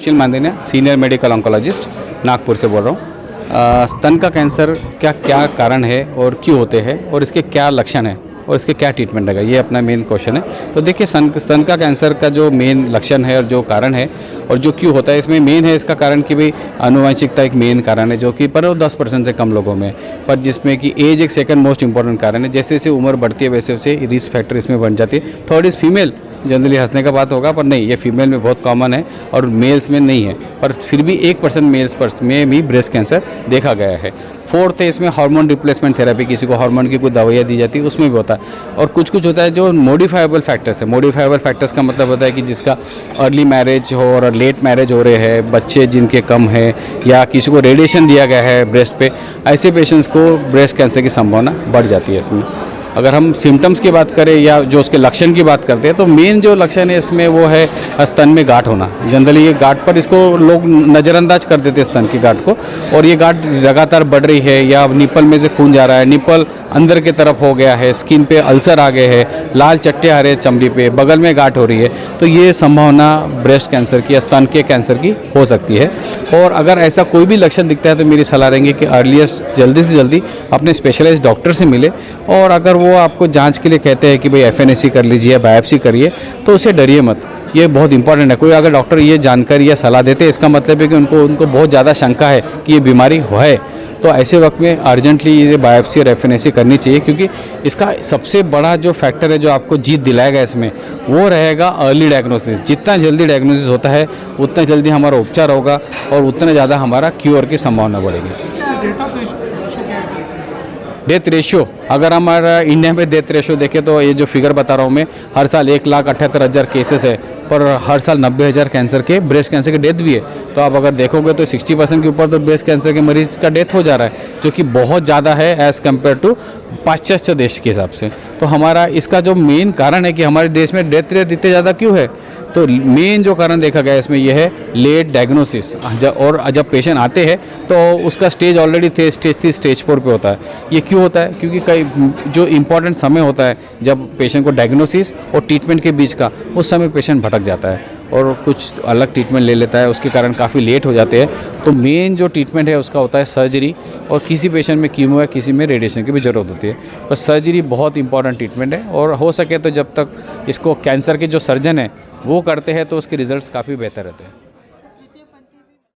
सुशील मांदेनिया, senior medical oncologist, Nagpur से बोल रहा हूँ। स्तन का कैंसर क्या क्या कारण है और क्यों होते हैं और इसके क्या लक्षण हैं और इसके क्या ट्रीटमेंट रहेगा, ये अपना मेन क्वेश्चन है। तो देखिए, स्तन का कैंसर का जो मेन लक्षण है और जो कारण है और जो क्यों होता है, इसमें मेन है इसका कारण कि भाई आनुवंशिकता एक मेन कारण है, जो कि पर 10% से कम लोगों में, पर जिसमें कि एज एक सेकंड मोस्ट इंपॉर्टेंट कारण है। जैसे जैसे उम्र बढ़ती है वैसे वैसे रिस्क फैक्टर इसमें बन जाती है। थर्ड इज़ फीमेल, जनरली हंसने का बात होगा पर नहीं, ये फीमेल में बहुत कॉमन है और मेल्स में नहीं है, पर फिर भी 1% मेल्स में भी ब्रेस्ट कैंसर देखा गया है। फोर्थ है इसमें हार्मोन रिप्लेसमेंट थेरेपी, किसी को हार्मोन की कोई दवाइयाँ दी जाती है उसमें भी होता है। और कुछ कुछ होता है जो मॉडिफाइबल फैक्टर्स है। मॉडिफाइबल फैक्टर्स का मतलब होता है कि जिसका अर्ली मैरिज हो और लेट मैरिज हो रहे हैं, बच्चे जिनके कम है या किसी को रेडिएशन दिया गया है ब्रेस्ट पे, ऐसे पेशेंट्स को ब्रेस्ट कैंसर की संभावना बढ़ जाती है इसमें। अगर हम सिम्टम्स की बात करें या जो उसके लक्षण की बात करते हैं, तो मेन जो लक्षण है इसमें वो है स्तन में गांठ होना। जनरली ये गांठ पर इसको लोग नज़रअंदाज कर देते हैं स्तन की गांठ को, और ये गांठ लगातार बढ़ रही है या निप्पल में से खून जा रहा है, निप्पल अंदर की तरफ हो गया है, स्किन पे अल्सर आ गए हैं, लाल चट्टे आ रहे हैं चमड़ी पे, बगल में गांठ हो रही है, तो ये संभावना ब्रेस्ट कैंसर की या स्तन के कैंसर की हो सकती है। और अगर ऐसा कोई भी लक्षण दिखता है तो मेरी सलाह रहेंगे कि अर्लीस्ट जल्दी से जल्दी अपने स्पेशलाइज्ड डॉक्टर से मिले, और अगर वो आपको जांच के लिए कहते हैं कि भाई FNAC कर लीजिए, बायोप्सी करिए, तो उससे डरिए मत, ये बहुत इंपॉर्टेंट है। कोई अगर डॉक्टर ये जानकारी या सलाह देते हैं, इसका मतलब है कि उनको बहुत ज़्यादा शंका है कि ये बीमारी है, तो ऐसे वक्त में अर्जेंटली ये बायोप्सी और FNAC करनी चाहिए, क्योंकि इसका सबसे बड़ा जो फैक्टर है जो आपको जीत दिलाएगा इसमें, वो रहेगा अर्ली डायग्नोसिस। जितना जल्दी डायग्नोसिस होता है उतना जल्दी हमारा उपचार होगा और उतना ज़्यादा हमारा क्योर की संभावना बढ़ेगी। डेथ रेशियो, अगर हमारा इंडिया में डेथ रेशियो देखें तो ये जो फिगर बता रहा हूँ मैं, हर साल 1,78,000 केसेस है, पर हर साल 90,000 कैंसर के ब्रेस्ट कैंसर के डेथ भी है। तो आप अगर देखोगे तो 60% के ऊपर तो ब्रेस्ट कैंसर के मरीज का डेथ हो जा रहा है, जो कि बहुत ज़्यादा है एज़ कम्पेयर टू पाश्चात्य देश के हिसाब से। तो हमारा इसका जो मेन कारण है कि हमारे देश में डेथ रेट इतने ज़्यादा क्यों है, तो मेन जो कारण देखा गया इसमें यह है लेट डायग्नोसिस। और जब पेशेंट आते हैं तो उसका स्टेज ऑलरेडी स्टेज 3 स्टेज 4 पे होता है। ये क्यों होता है? क्योंकि कई जो इम्पोर्टेंट समय होता है जब पेशेंट को डायग्नोसिस और ट्रीटमेंट के बीच का, उस समय पेशेंट भटक जाता है और कुछ अलग ट्रीटमेंट ले लेता है, उसके कारण काफ़ी लेट हो जाते हैं। तो मेन जो ट्रीटमेंट है उसका होता है सर्जरी, और किसी पेशेंट में कीमो है, किसी में रेडिएशन की भी ज़रूरत होती है। तो सर्जरी बहुत इंपॉर्टेंट ट्रीटमेंट है, और हो सके तो जब तक इसको कैंसर के जो सर्जन है वो करते हैं तो उसके रिजल्ट्स काफ़ी बेहतर रहते हैं।